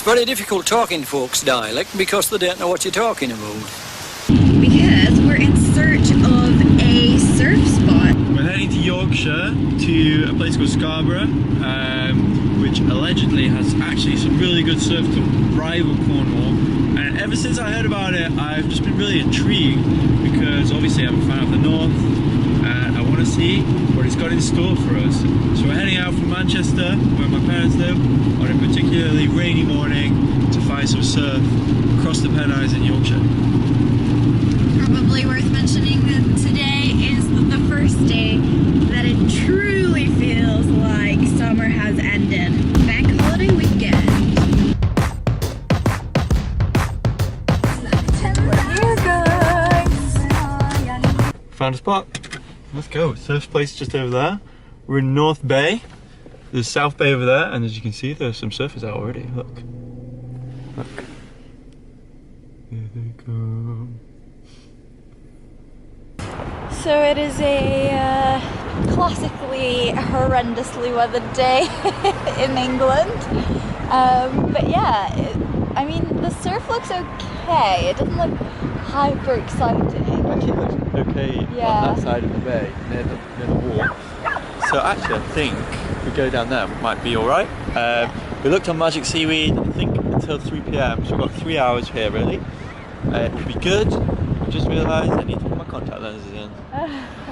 very difficult talking folks' dialect because they don't know what you're talking about. Because we're in search of a surf spot. We're heading to Yorkshire to a place called Scarborough, which allegedly has actually some really good surf to rival Cornwall. And ever since I heard about it, I've just been really intrigued because obviously I'm a fan of the north and I want to see what it's got in store for us. So we're heading out from Manchester, where my parents live, on a particularly rainy morning to find some surf across the Pennines in Yorkshire. Probably worth mentioning that today is the first day that it truly feels like summer has ended. Bank holiday weekend. Here, guys. Found a spot. Let's go. Surf place just over there. We're in North Bay. There's South Bay over there, and as you can see, there's some surfers out already. Look. Look. There they go. So it is a classically horrendously weathered day in England. But yeah, I mean, the surf looks okay. It doesn't look hyper exciting. Actually, it looks okay on that side of the bay, near the wall. So actually, I think if we go down there, we might be alright. We looked on Magic Seaweed, I think, until 3 PM, so we've got 3 hours here, really. It will be good. I just realised I need to put my contact lenses in.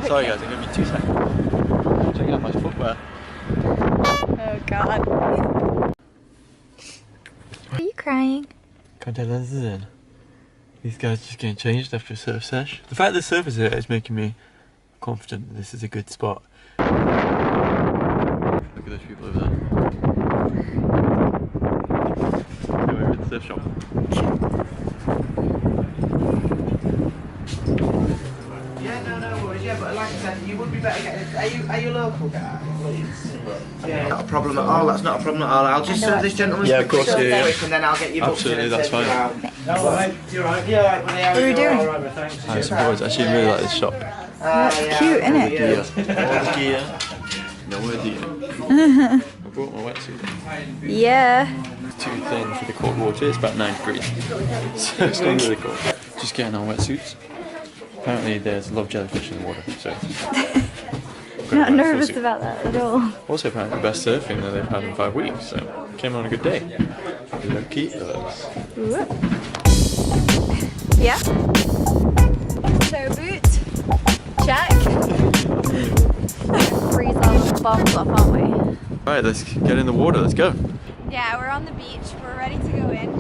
Sorry guys, I'm going to be 2 seconds. Check out my footwear. Oh god. Are you crying? Contact lenses in. These guys just getting changed after a surf sesh. The fact that surfers here is making me confident that this is a good spot. Look at those people over there. Anyway, we're at the surf shop. Yeah, but like I said, you would be better getting. Are you a local guy? Yeah. Not a problem at all. That's not a problem at all. I'll just serve this gentleman. Yeah, of course. Yeah. And then I'll get you. Absolutely, that's fine. No, mate, you're right. Yeah, right. What are you doing? Nice boys. Actually, really like this shop. That's cute, isn't it? Gear. All the gear. No idea. I brought my wetsuit. Yeah. Too thin for the cold water. It's about 9 degrees. So it's not really cold. Just getting our wetsuits. Apparently there's a lot of jellyfish in the water, so... Not nervous about that at all. Also apparently the best surfing that they've had in 5 weeks, so came on a good day. Lucky us. Yeah. So boots, check. Freeze all the bombs off, aren't we? Alright, let's get in the water, let's go. Yeah, we're on the beach, we're ready to go in.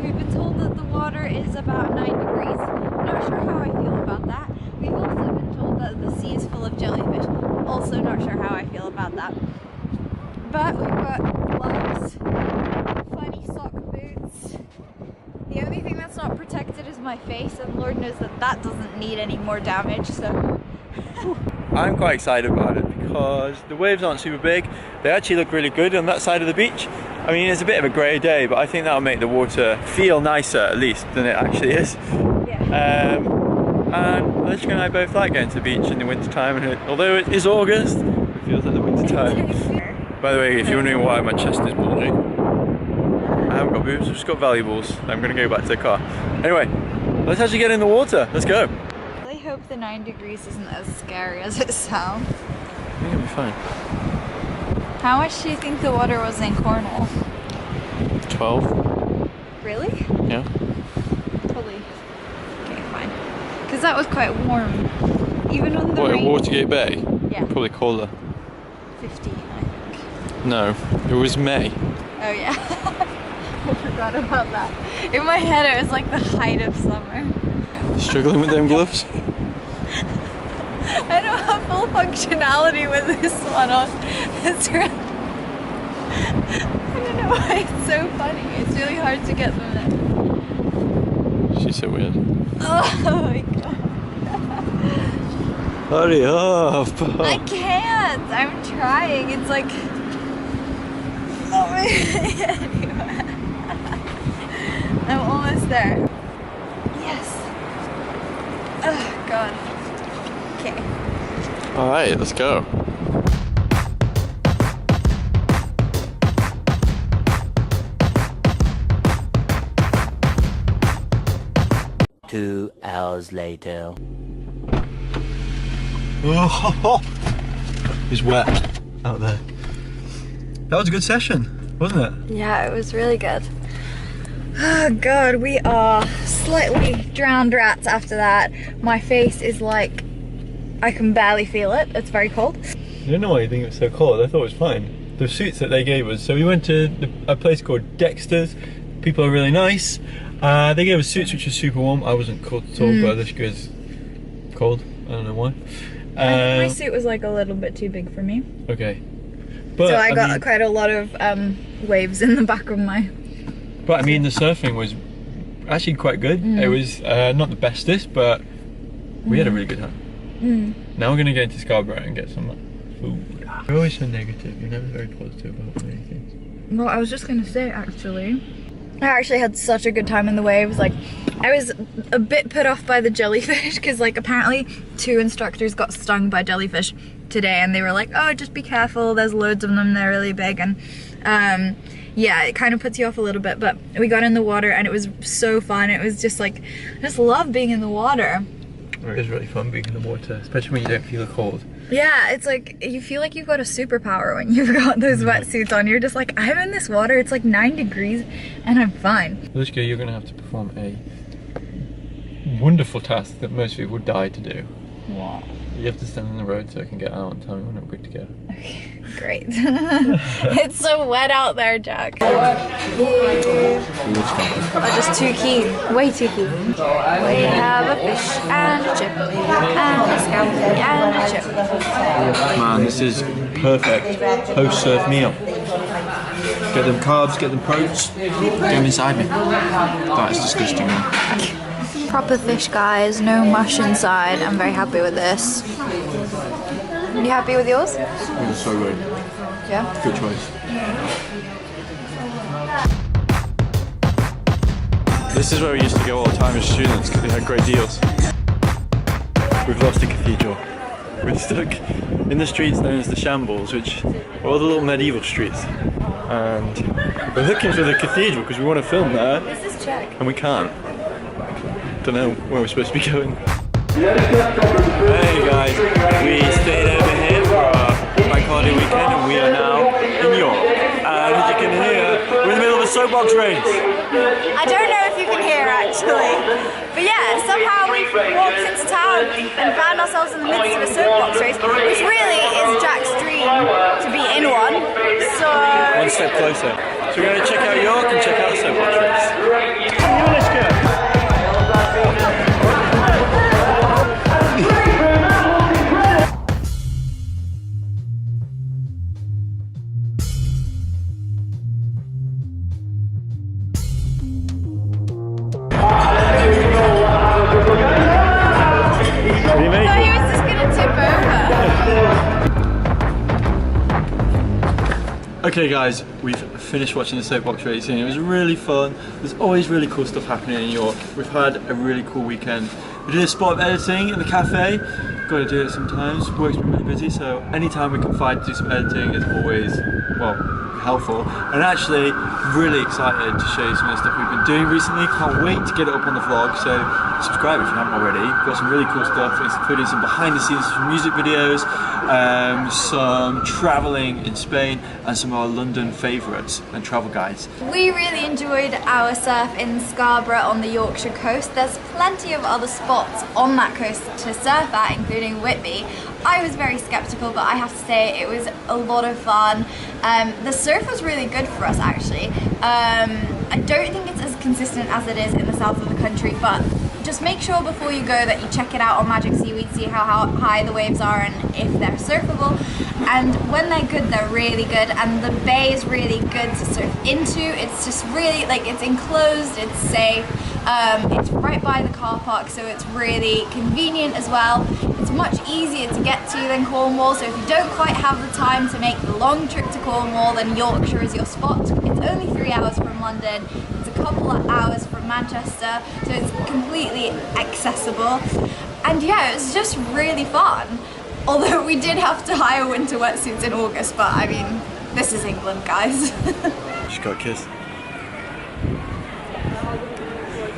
We've been told that the water is about 9 degrees. Not sure how I feel about that. We've also been told that the sea is full of jellyfish. Also not sure how I feel about that. But we've got gloves, funny sock boots. The only thing that's not protected is my face, and Lord knows that that doesn't need any more damage, so... I'm quite excited about it because the waves aren't super big. They actually look really good on that side of the beach. I mean, it's a bit of a grey day, but I think that'll make the water feel nicer, at least, than it actually is. Yeah. And Eliska and I both like going to the beach in the winter time, and although it is August, it feels like the winter time. By the way, if you're wondering why my chest is bulging, I haven't got boobs, I've just got valuables. I'm going to go back to the car. Anyway, let's actually get in the water. Let's go. I really hope the 9 degrees isn't as scary as it sounds. I think it'll be fine. How much do you think the water was in Cornwall? 12. Really? Yeah. Totally. Okay, fine. Because that was quite warm. Even on the What, at rain. Watergate Bay? Yeah. Probably colder. 15, I think. No, it was May. Oh yeah. I forgot about that. In my head it was like the height of summer. Struggling with them gloves? I don't have full functionality with this one on. It's really... I don't know why it's so funny. It's really hard to get them in. She's so weird. Oh my god. Hurry up! I can't! I'm trying. It's like... Anyway. I'm almost there. Yes. Oh god. Okay. Alright, let's go. 2 hours later. Oh, it's wet out there. That was a good session, wasn't it? Yeah, it was really good. Oh god, we are slightly drowned rats after that. My face is like, I can barely feel it. It's very cold. I don't know why you think it was so cold. I thought it was fine. The suits that they gave us. So we went to a place called Dexter's. People are really nice. They gave us suits which are super warm. I wasn't cold at all, but this guy's cold. I don't know why. My suit was like a little bit too big for me. Okay. But, so I got quite a lot of waves in the back of my... But I mean, the surfing was actually quite good. It was not the bestest, but we had a really good time. Now we're going to go into Scarborough and get some food. You're always so negative. You're never very positive about many things. Well, I was just going to say, actually, I actually had such a good time in the waves. Like, I was a bit put off by the jellyfish because, like, apparently 2 instructors got stung by jellyfish today, and they were like, oh, just be careful, there's loads of them, they're really big. And yeah, it kind of puts you off a little bit, but we got in the water and it was so fun. It was just like, I just love being in the water. It is really fun being in the water, especially when you don't feel cold. Yeah, it's like, you feel like you've got a superpower when you've got those wetsuits on. You're just like, I'm in this water, it's like 9 degrees and I'm fine. Eliska, you're going to have to perform a wonderful task that most people would die to do. What? You have to stand on the road so I can get out and tell me when I'm good to go. Okay, great. It's so wet out there, Jack. I'm just too keen, way too keen. We have a fish and a chip, and a scampi and a chip. Man, this is perfect post-surf meal. Get them carbs, get them proteins, get them inside me. That is disgusting, man. Proper fish, guys, no mush inside. I'm very happy with this. You happy with yours? It was so good. Yeah? Good choice. This is where we used to go all the time as students because we had great deals. We've lost the cathedral. We're stuck in the streets known as the Shambles, which are all the little medieval streets. And we're looking for the cathedral because we want to film there. This is Jack. And we can't. Don't know where we're supposed to be going. Hey guys, we stayed over here for our bank holiday weekend and we are now in York. And as you can hear, we're in the middle of a soapbox race. I don't know if you can hear actually, but yeah, somehow we walked into town and found ourselves in the midst of a soapbox race, which really is Jack's dream to be in one. So one step closer. So we're going to check out York and check out the soapbox race. Eliska! Okay guys, we've finished watching the soapbox racing. It was really fun. There's always really cool stuff happening in York. We've had a really cool weekend. We did a spot of editing in the cafe. Got to do it sometimes. Work's been really busy, so anytime we can find to do some editing is always, well, helpful. And actually, really excited to show you some of the stuff we've been doing recently. Can't wait to get it up on the vlog, so subscribe if you haven't already. We've got some really cool stuff, including some behind the scenes from music videos, some travelling in Spain, and some of our London favourites and travel guides. we really enjoyed our surf in Scarborough on the Yorkshire coast. There's plenty of other spots on that coast to surf at, including Whitby. I was very skeptical, but I have to say it was a lot of fun. The surf was really good for us actually. I don't think it's as consistent as it is in the south of the country, but just make sure before you go that you check it out on Magic Seaweed, see how high the waves are and if they're surfable. And when they're good, they're really good, and the bay is really good to surf into. It's just really, like, it's enclosed, it's safe, it's right by the car park, so it's really convenient as well. It's much easier to get to than Cornwall, so if you don't quite have the time to make the long trip to Cornwall, then Yorkshire is your spot. It's only 3 hours from London, it's a couple of hours from Manchester, so it's completely accessible. And yeah, it was just really fun. Although we did have to hire winter wetsuits in August, but I mean, this is England, guys. She got kissed.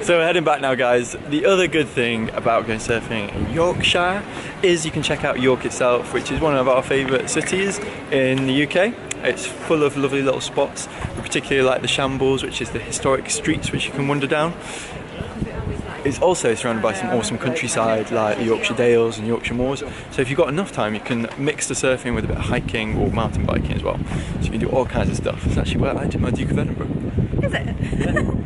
So we're heading back now, guys. The other good thing about going surfing in Yorkshire is you can check out York itself, which is one of our favourite cities in the UK. It's full of lovely little spots. We particularly like the Shambles, which is the historic streets which you can wander down. It's also surrounded by some awesome countryside like the Yorkshire Dales and Yorkshire Moors. So if you've got enough time, you can mix the surfing with a bit of hiking or mountain biking as well. So you can do all kinds of stuff. It's actually where I did my Duke of Edinburgh. Is it? Yeah.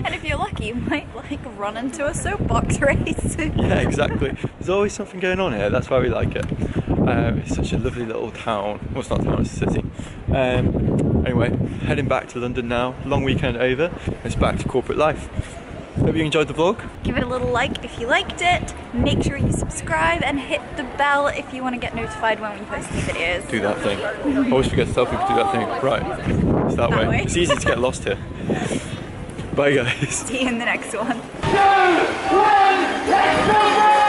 And if you're lucky, you might like run into a soapbox race. Yeah, exactly. There's always something going on here. That's why we like it. It's such a lovely little town. Well, it's not a town, it's a city. Anyway, heading back to London now. Long weekend over. It's back to corporate life. Hope you enjoyed the vlog. Give it a little like if you liked it. Make sure you subscribe and hit the bell if you want to get notified when we post new videos. Do that thing. I always forget to tell people to do that thing. Right, it's that way. It's easy to get lost here. Bye guys. See you in the next one. 2, 1, let's go!